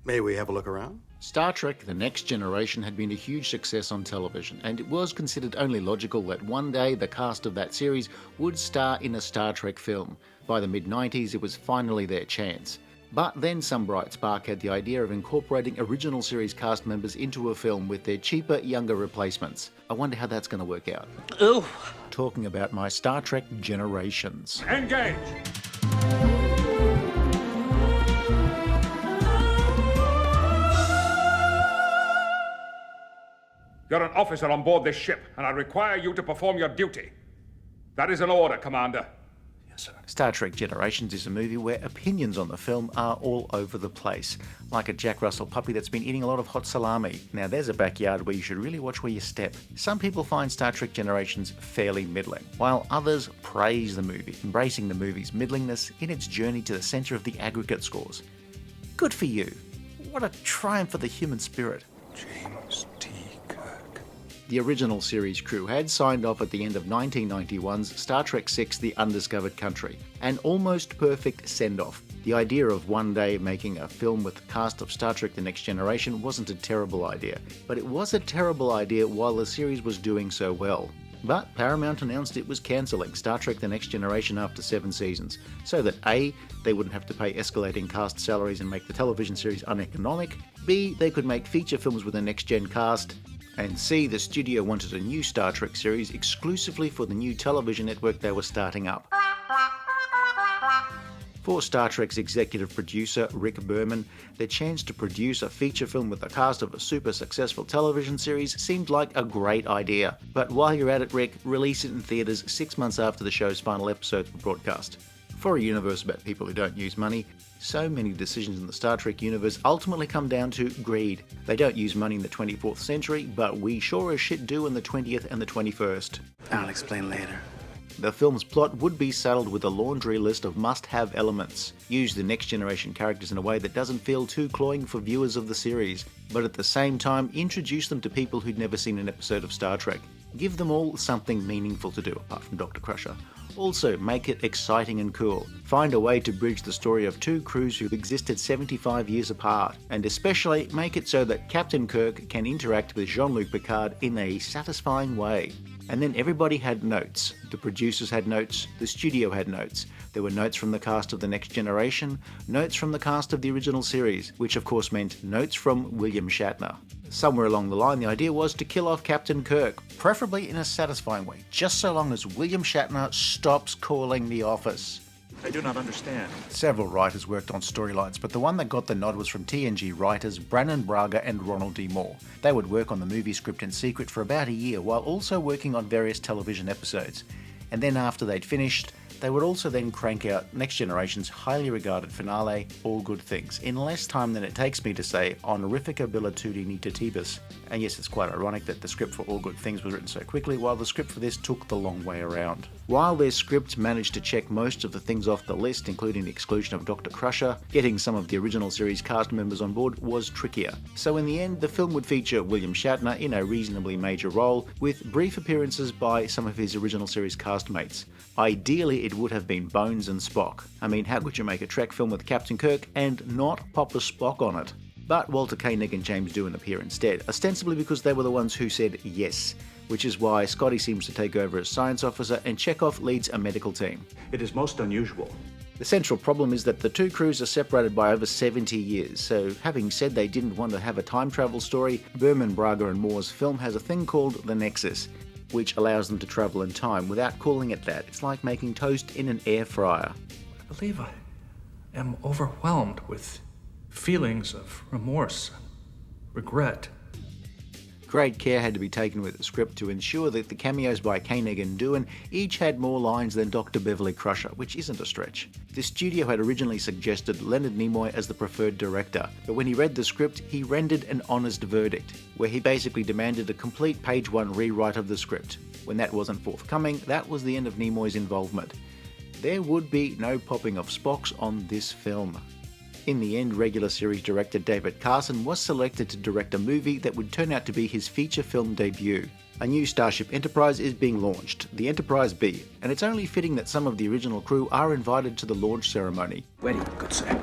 May we have a look around? Star Trek The Next Generation had been a huge success on television, and it was considered only logical that one day the cast of that series would star in a Star Trek film. By the mid-90s, it was finally their chance. But then some bright spark had the idea of incorporating original series cast members into a film with their cheaper, younger replacements. I wonder how that's going to work out. Ooh. Talking about my Star Trek generations. Engage! You're an officer on board this ship, and I require you to perform your duty. That is an order, Commander. Yes, sir. Star Trek Generations is a movie where opinions on the film are all over the place, like a Jack Russell puppy that's been eating a lot of hot salami. Now there's a backyard where you should really watch where you step. Some people find Star Trek Generations fairly middling, while others praise the movie, embracing the movie's middlingness in its journey to the centre of the aggregate scores. Good for you. What a triumph for the human spirit. James T. Kirk. The original series crew had signed off at the end of 1991's Star Trek VI: The Undiscovered Country, an almost perfect send-off. The idea of one day making a film with the cast of Star Trek The Next Generation wasn't a terrible idea, but it was a terrible idea while the series was doing so well. But Paramount announced it was cancelling Star Trek The Next Generation after 7 seasons, so that A, they wouldn't have to pay escalating cast salaries and make the television series uneconomic, B, they could make feature films with a next-gen cast, and C, the studio wanted a new Star Trek series exclusively for the new television network they were starting up. For Star Trek's executive producer, Rick Berman, the chance to produce a feature film with the cast of a super successful television series seemed like a great idea. But while you're at it, Rick, release it in theatres 6 months after the show's final episodes were broadcast. For a universe about people who don't use money, so many decisions in the Star Trek universe ultimately come down to greed. They don't use money in the 24th century, but we sure as shit do in the 20th and the 21st. I'll explain later. The film's plot would be saddled with a laundry list of must-have elements. Use the Next Generation characters in a way that doesn't feel too cloying for viewers of the series, but at the same time introduce them to people who'd never seen an episode of Star Trek. Give them all something meaningful to do, apart from Dr. Crusher. Also, make it exciting and cool. Find a way to bridge the story of two crews who've existed 75 years apart, and especially make it so that Captain Kirk can interact with Jean-Luc Picard in a satisfying way. And then everybody had notes. The producers had notes, the studio had notes. There were notes from the cast of The Next Generation, notes from the cast of the original series, which of course meant notes from William Shatner. Somewhere along the line, the idea was to kill off Captain Kirk, preferably in a satisfying way, just so long as William Shatner stops calling the office. I do not understand. Several writers worked on storylines, but the one that got the nod was from TNG writers Brannon Braga and Ronald D. Moore. They would work on the movie script in secret for about a year while also working on various television episodes. And then after they'd finished, they would also then crank out Next Generation's highly regarded finale, All Good Things, in less time than it takes me to say Honorificabilitudinitatibus. And yes, it's quite ironic that the script for All Good Things was written so quickly, while the script for this took the long way around. While their script managed to check most of the things off the list, including the exclusion of Dr. Crusher, getting some of the original series cast members on board was trickier. So in the end, the film would feature William Shatner in a reasonably major role, with brief appearances by some of his original series castmates. Ideally, it would have been Bones and Spock. I mean, how could you make a Trek film with Captain Kirk and not pop a Spock on it? But Walter Koenig and James Doohan appear instead, ostensibly because they were the ones who said yes, which is why Scotty seems to take over as science officer and Chekhov leads a medical team. It is most unusual. The central problem is that the two crews are separated by over 70 years, so having said they didn't want to have a time travel story, Berman, Braga and Moore's film has a thing called the Nexus, which allows them to travel in time without calling it that. It's like making toast in an air fryer. I believe I am overwhelmed with feelings of remorse and regret. Great care had to be taken with the script to ensure that the cameos by Koenig and Doohan each had more lines than Dr. Beverly Crusher, which isn't a stretch. The studio had originally suggested Leonard Nimoy as the preferred director, but when he read the script, he rendered an honest verdict, where he basically demanded a complete page 1 rewrite of the script. When that wasn't forthcoming, that was the end of Nimoy's involvement. There would be no popping of Spocks on this film. In the end, regular series director David Carson was selected to direct a movie that would turn out to be his feature film debut. A new Starship Enterprise is being launched, the Enterprise B, and it's only fitting that some of the original crew are invited to the launch ceremony. Ready, good sir.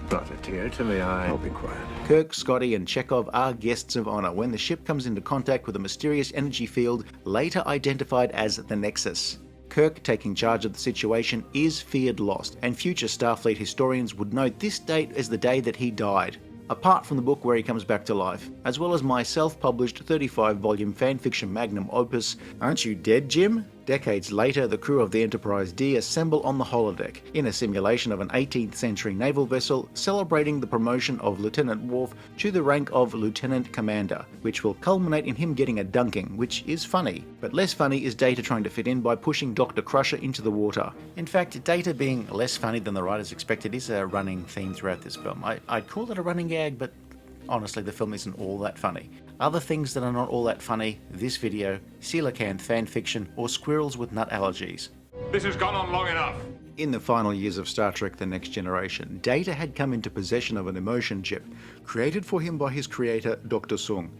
Brought a tear to my eye. I'll be quiet. Kirk, Scotty, and Chekhov are guests of honor when the ship comes into contact with a mysterious energy field later identified as the Nexus. Kirk, taking charge of the situation, is feared lost, and future Starfleet historians would note this date as the day that he died. Apart from the book where he comes back to life, as well as my self-published 35-volume fanfiction magnum opus, Aren't You Dead, Jim? Decades later, the crew of the Enterprise D assemble on the holodeck, in a simulation of an 18th century naval vessel, celebrating the promotion of Lieutenant Worf to the rank of Lieutenant Commander, which will culminate in him getting a dunking, which is funny. But less funny is Data trying to fit in by pushing Dr. Crusher into the water. In fact, Data being less funny than the writers expected is a running theme throughout this film. I'd call it a running gag, but honestly, the film isn't all that funny. Other things that are not all that funny, this video, coelacanth fanfiction, or squirrels with nut allergies. This has gone on long enough. In the final years of Star Trek The Next Generation, Data had come into possession of an emotion chip, created for him by his creator, Dr. Sung.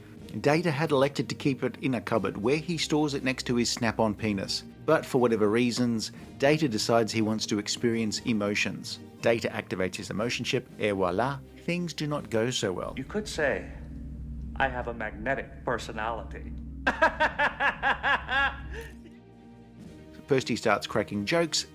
Data had elected to keep it in a cupboard where he stores it next to his snap-on penis. But for whatever reasons, Data decides he wants to experience emotions. Data activates his emotion chip, et voila, things do not go so well. You could say, I have a magnetic personality. First he starts cracking jokes,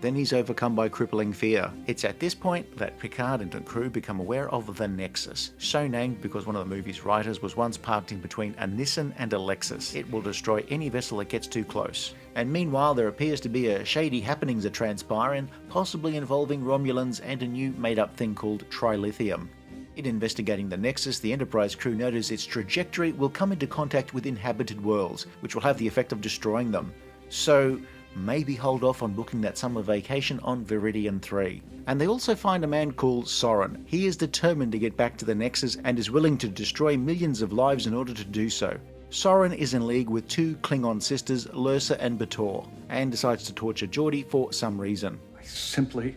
then he's overcome by crippling fear. It's at this point that Picard and the crew become aware of the Nexus, so named because one of the movie's writers was once parked in between a Nissan and a Lexus. It will destroy any vessel that gets too close. And meanwhile, there appears to be a shady happenings are transpiring, possibly involving Romulans and a new made-up thing called trilithium. In investigating the Nexus, the Enterprise crew notice its trajectory will come into contact with inhabited worlds, which will have the effect of destroying them. So, maybe hold off on booking that summer vacation on Viridian 3. And they also find a man called Soren. He is determined to get back to the Nexus and is willing to destroy millions of lives in order to do so. Soren is in league with two Klingon sisters, Lursa and Bator, and decides to torture Geordi for some reason. I simply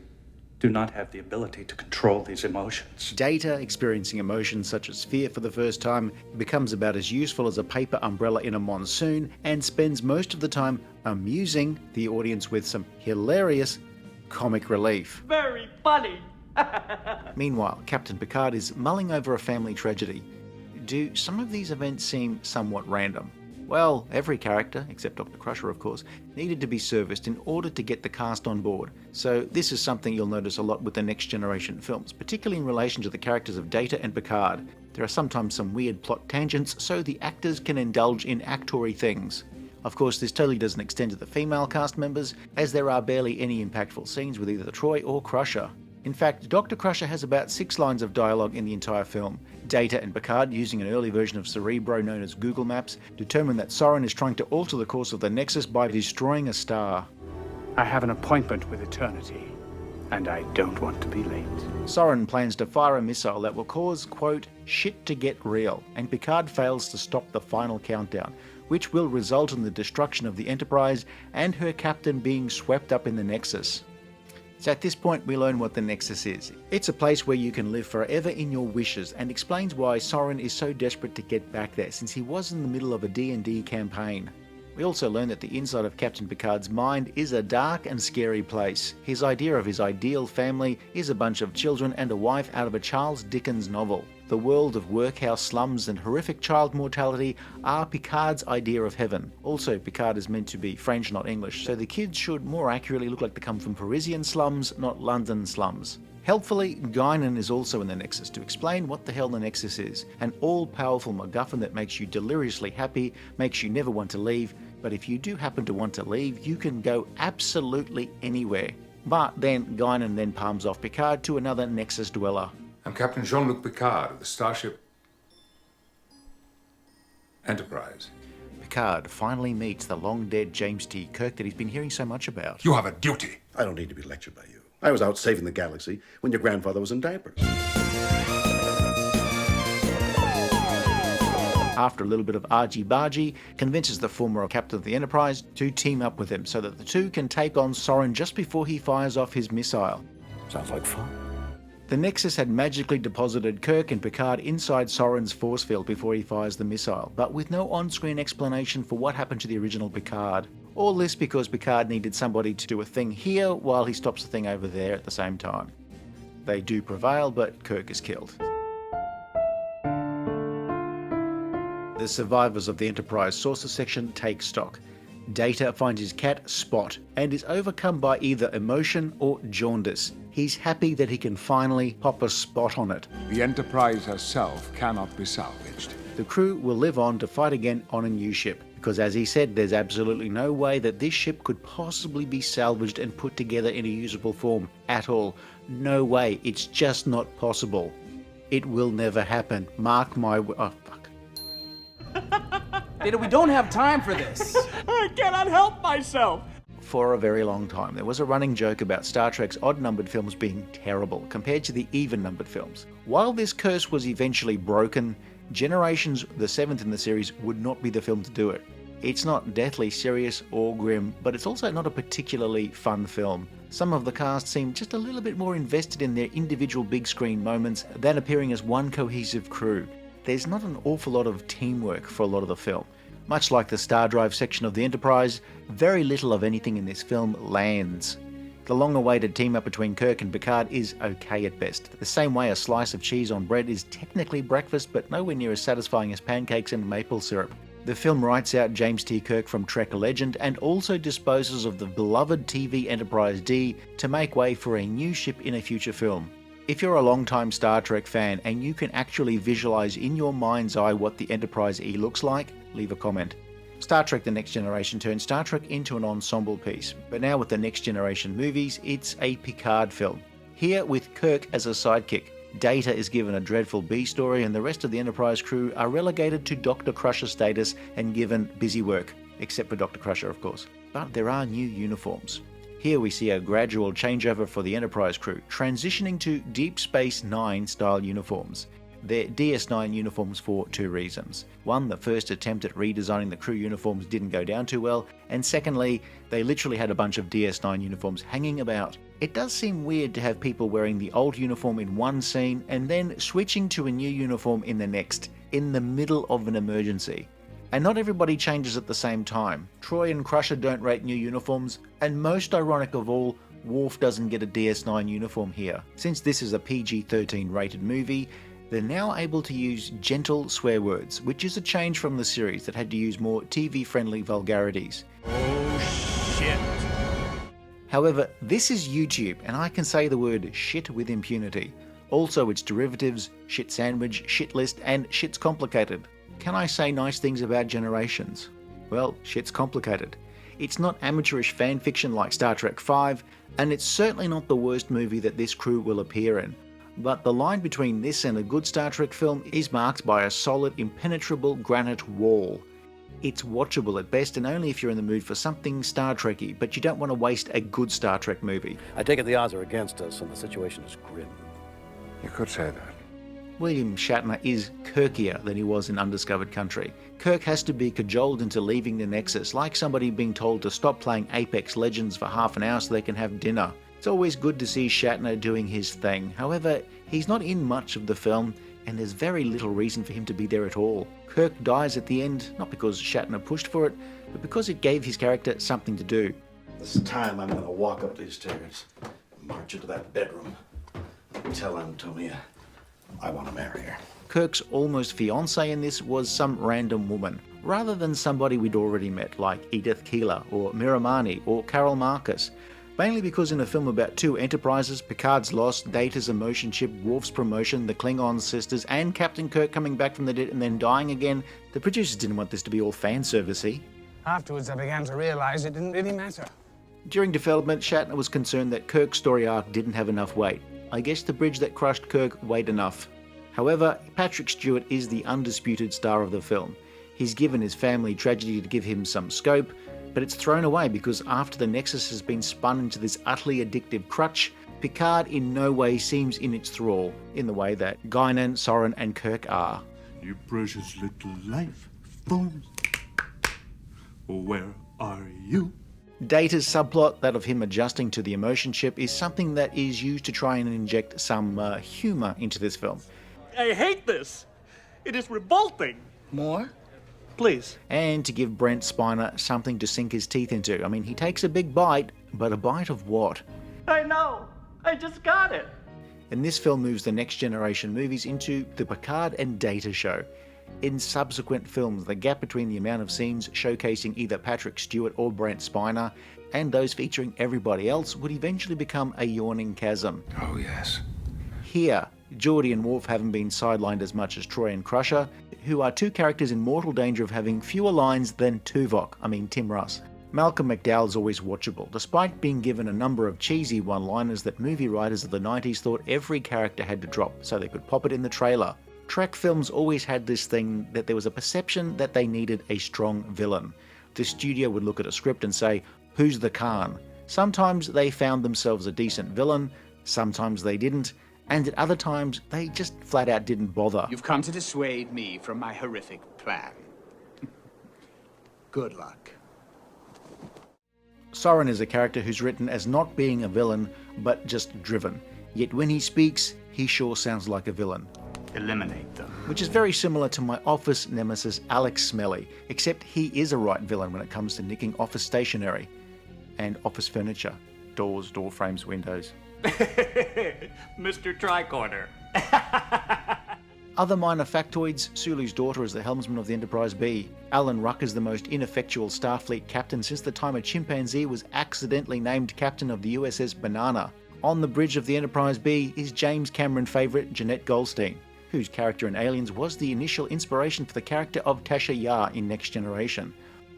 do not have the ability to control these emotions. Data, experiencing emotions such as fear for the first time, becomes about as useful as a paper umbrella in a monsoon and spends most of the time amusing the audience with some hilarious comic relief. Very funny. Meanwhile, Captain Picard is mulling over a family tragedy. Do some of these events seem somewhat random? Well, every character, except Dr. Crusher of course, needed to be serviced in order to get the cast on board. So this is something you'll notice a lot with the Next Generation films, particularly in relation to the characters of Data and Picard. There are sometimes some weird plot tangents, so the actors can indulge in actory things. Of course, this totally doesn't extend to the female cast members, as there are barely any impactful scenes with either Troy or Crusher. In fact, Dr. Crusher has about 6 lines of dialogue in the entire film. Data and Picard, using an early version of Cerebro known as Google Maps, determine that Soren is trying to alter the course of the Nexus by destroying a star. I have an appointment with eternity, and I don't want to be late. Soren plans to fire a missile that will cause, quote, shit to get real, and Picard fails to stop the final countdown, which will result in the destruction of the Enterprise and her captain being swept up in the Nexus. So at this point we learn what the Nexus is. It's a place where you can live forever in your wishes, and explains why Soren is so desperate to get back there since he was in the middle of a D&D campaign. We also learn that the inside of Captain Picard's mind is a dark and scary place. His idea of his ideal family is a bunch of children and a wife out of a Charles Dickens novel. The world of workhouse slums and horrific child mortality are Picard's idea of heaven. Also, Picard is meant to be French, not English, so the kids should more accurately look like they come from Parisian slums, not London slums. Helpfully, Guinan is also in the Nexus to explain what the hell the Nexus is. An all-powerful MacGuffin that makes you deliriously happy, makes you never want to leave, but if you do happen to want to leave, you can go absolutely anywhere. But then Guinan then palms off Picard to another Nexus dweller. I'm Captain Jean-Luc Picard of the Starship Enterprise. Picard finally meets the long-dead James T. Kirk that he's been hearing so much about. You have a duty. I don't need to be lectured by you. I was out saving the galaxy when your grandfather was in diapers. After a little bit of argy-bargy, convinces the former captain of the Enterprise to team up with him so that the two can take on Soren just before he fires off his missile. Sounds like fun. The Nexus had magically deposited Kirk and Picard inside Soren's force field before he fires the missile, but with no on-screen explanation for what happened to the original Picard. All this because Picard needed somebody to do a thing here while he stops the thing over there at the same time. They do prevail, but Kirk is killed. The survivors of the Enterprise Sources section take stock. Data finds his cat, Spot, and is overcome by either emotion or jaundice. He's happy that he can finally pop a spot on it. The Enterprise herself cannot be salvaged. The crew will live on to fight again on a new ship, because as he said, there's absolutely no way that this ship could possibly be salvaged and put together in a usable form at all. No way, it's just not possible. It will never happen. Mark my oh fuck. Data, we don't have time for this. I cannot help myself. For a very long time, there was a running joke about Star Trek's odd-numbered films being terrible compared to the even-numbered films. While this curse was eventually broken, Generations, the 7th in the series, would not be the film to do it. It's not deathly serious or grim, but it's also not a particularly fun film. Some of the cast seem just a little bit more invested in their individual big screen moments than appearing as one cohesive crew. There's not an awful lot of teamwork for a lot of the film. Much like the Star Drive section of the Enterprise, very little of anything in this film lands. The long-awaited team-up between Kirk and Picard is okay at best, the same way a slice of cheese on bread is technically breakfast but nowhere near as satisfying as pancakes and maple syrup. The film writes out James T. Kirk from Trek Legend and also disposes of the beloved TV Enterprise D to make way for a new ship in a future film. If you're a long-time Star Trek fan and you can actually visualize in your mind's eye what the Enterprise E looks like, leave a comment. Star Trek The Next Generation turned Star Trek into an ensemble piece, but now with the Next Generation movies, it's a Picard film. Here, with Kirk as a sidekick, Data is given a dreadful B story and the rest of the Enterprise crew are relegated to Dr. Crusher status and given busy work, except for Dr. Crusher of course. But there are new uniforms. Here we see a gradual changeover for the Enterprise crew, transitioning to Deep Space Nine style uniforms. They're DS9 uniforms for two reasons. One, the first attempt at redesigning the crew uniforms didn't go down too well, and secondly, they literally had a bunch of DS9 uniforms hanging about. It does seem weird to have people wearing the old uniform in one scene and then switching to a new uniform in the next, in the middle of an emergency. And not everybody changes at the same time. Troy and Crusher don't rate new uniforms, and most ironic of all, Worf doesn't get a DS9 uniform here. Since this is a PG-13 rated movie, they're now able to use gentle swear words, which is a change from the series that had to use more TV-friendly vulgarities. Oh shit. However, this is YouTube, and I can say the word shit with impunity. Also its derivatives, shit sandwich, shit list, and shit's complicated. Can I say nice things about Generations? Well, shit's complicated. It's not amateurish fanfiction like Star Trek V, and it's certainly not the worst movie that this crew will appear in. But the line between this and a good Star Trek film is marked by a solid, impenetrable granite wall. It's watchable at best and only if you're in the mood for something Star Trek-y, but you don't want to waste a good Star Trek movie. I take it the odds are against us and the situation is grim. You could say that. William Shatner is Kirkier than he was in Undiscovered Country. Kirk has to be cajoled into leaving the Nexus, like somebody being told to stop playing Apex Legends for half an hour so they can have dinner. It's always good to see Shatner doing his thing. However, he's not in much of the film, and there's very little reason for him to be there at all. Kirk dies at the end, not because Shatner pushed for it, but because it gave his character something to do. This time I'm gonna walk up these stairs, march into that bedroom, and tell Antonia I want to marry her. Kirk's almost fiancée in this was some random woman, rather than somebody we'd already met, like Edith Keeler, or Miramani, or Carol Marcus. Mainly because in a film about two Enterprises, Picard's loss, Data's emotion chip, Worf's promotion, the Klingon sisters, and Captain Kirk coming back from the dead and then dying again, the producers didn't want this to be all fan servicey. Afterwards, I began to realize it didn't really matter. During development, Shatner was concerned that Kirk's story arc didn't have enough weight. I guess the bridge that crushed Kirk weighed enough. However, Patrick Stewart is the undisputed star of the film. He's given his family tragedy to give him some scope, but it's thrown away because after the Nexus has been spun into this utterly addictive crutch, Picard in no way seems in its thrall, in the way that Guinan, Soren and Kirk are. You precious little life forms, where are you? Data's subplot, that of him adjusting to the emotion chip, is something that is used to try and inject some humour into this film. I hate this. It is revolting. More? Please. And to give Brent Spiner something to sink his teeth into. I mean, he takes a big bite, but a bite of what? I know. I just got it. and this film moves the Next Generation movies into the Picard and Data show. In subsequent films, the gap between the amount of scenes showcasing either Patrick Stewart or Brent Spiner and those featuring everybody else would eventually become a yawning chasm. Oh, yes. Here, Geordi and Worf haven't been sidelined as much as Troy and Crusher, who are two characters in mortal danger of having fewer lines than Tim Russ. Malcolm McDowell's always watchable, despite being given a number of cheesy one-liners that movie writers of the 90s thought every character had to drop so they could pop it in the trailer. Trek films always had this thing that there was a perception that they needed a strong villain. The studio would look at a script and say, "Who's the Khan?" Sometimes they found themselves a decent villain, sometimes they didn't, and at other times they just flat out didn't bother. You've come to dissuade me from my horrific plan. Good luck. Soren is a character who's written as not being a villain, but just driven. Yet when he speaks, he sure sounds like a villain. Eliminate them. Which is very similar to my office nemesis Alex Smelly, except he is a right villain when it comes to nicking office stationery and office furniture. Doors, door frames, windows. Mr. Tricorder. Other minor factoids: Sulu's daughter is the helmsman of the Enterprise B. Alan Ruck is the most ineffectual Starfleet captain since the time a chimpanzee was accidentally named captain of the USS Banana. On the bridge of the Enterprise B is James Cameron favourite Jeanette Goldstein, whose character in Aliens was the initial inspiration for the character of Tasha Yar in Next Generation.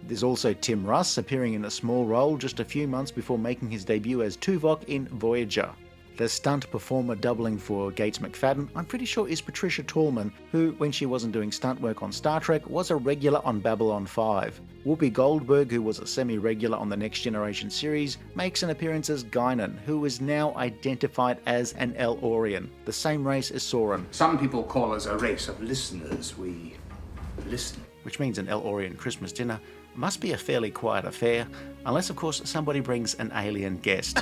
There's also Tim Russ appearing in a small role just a few months before making his debut as Tuvok in Voyager. The stunt performer doubling for Gates McFadden, I'm pretty sure, is Patricia Tallman, who, when she wasn't doing stunt work on Star Trek, was a regular on Babylon 5. Whoopi Goldberg, who was a semi-regular on the Next Generation series, makes an appearance as Guinan, who is now identified as an El-Orian, the same race as Soren. Some people call us a race of listeners. We listen. Which means an El-Orian Christmas dinner must be a fairly quiet affair, unless of course somebody brings an alien guest.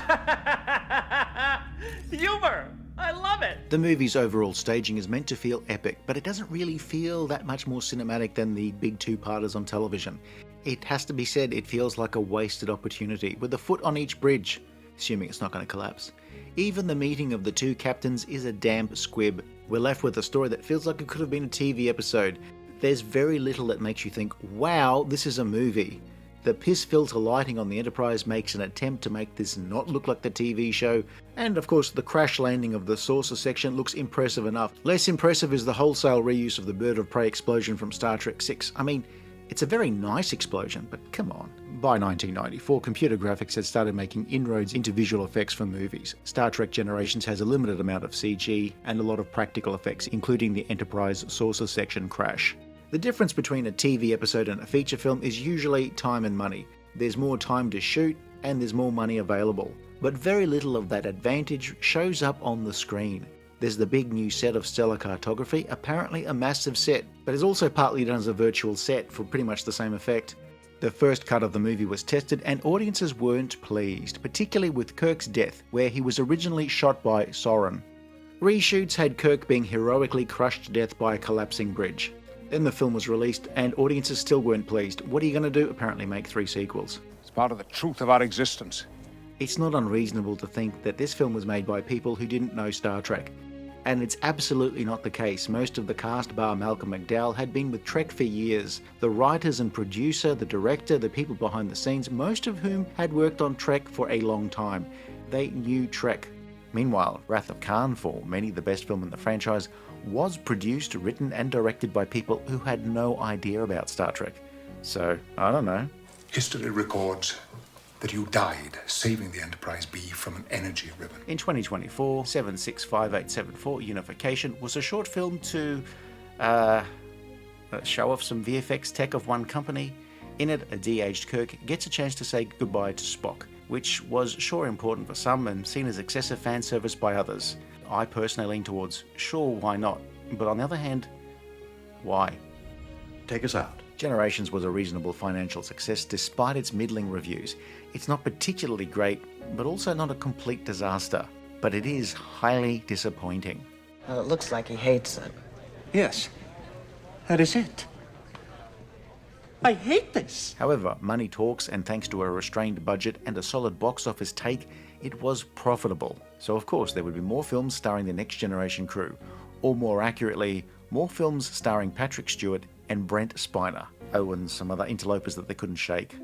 Humor! I love it! The movie's overall staging is meant to feel epic, but it doesn't really feel that much more cinematic than the big two-parters on television. It has to be said, it feels like a wasted opportunity, with a foot on each bridge, assuming it's not going to collapse. Even the meeting of the two captains is a damp squib. We're left with a story that feels like it could have been a TV episode. There's very little that makes you think, wow, this is a movie. The piss filter lighting on the Enterprise makes an attempt to make this not look like the TV show, and of course the crash landing of the saucer section looks impressive enough. Less impressive is the wholesale reuse of the bird of prey explosion from Star Trek VI. I mean, it's a very nice explosion, but come on. By 1994, computer graphics had started making inroads into visual effects for movies. Star Trek Generations has a limited amount of CG and a lot of practical effects, including the Enterprise saucer section crash. The difference between a TV episode and a feature film is usually time and money. There's more time to shoot, and there's more money available. But very little of that advantage shows up on the screen. There's the big new set of stellar cartography, apparently a massive set, but is also partly done as a virtual set for pretty much the same effect. The first cut of the movie was tested and audiences weren't pleased, particularly with Kirk's death, where he was originally shot by Soren. Reshoots had Kirk being heroically crushed to death by a collapsing bridge. Then the film was released and audiences still weren't pleased. What are you going to do? Apparently make 3 sequels. It's part of the truth of our existence. It's not unreasonable to think that this film was made by people who didn't know Star Trek. And it's absolutely not the case. Most of the cast, bar Malcolm McDowell, had been with Trek for years. The writers and producer, the director, the people behind the scenes, most of whom had worked on Trek for a long time. They knew Trek. Meanwhile, Wrath of Khan, for many the best film in the franchise, was produced, written and directed by people who had no idea about Star Trek. So, I don't know. History records that you died saving the Enterprise B from an energy ribbon. In 2024, 765874 Unification was a short film to show off some VFX tech of one company. In it, a de-aged Kirk gets a chance to say goodbye to Spock, which was sure important for some and seen as excessive fan service by others. I personally lean towards, sure, why not? But on the other hand, why? Take us out. Generations was a reasonable financial success despite its middling reviews. It's not particularly great, but also not a complete disaster. But it is highly disappointing. Well, it looks like he hates it. Yes, that is it. I hate this. However, money talks, and thanks to a restrained budget and a solid box office take, it was profitable. So of course there would be more films starring the Next Generation crew, or more accurately, more films starring Patrick Stewart and Brent Spiner. Oh, and some other interlopers that they couldn't shake.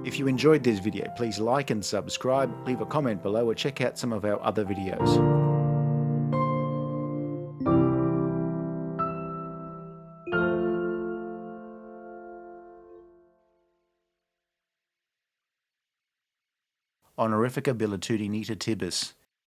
If you enjoyed this video, please like and subscribe, leave a comment below, or check out some of our other videos. Honorificabilitudinitatibus.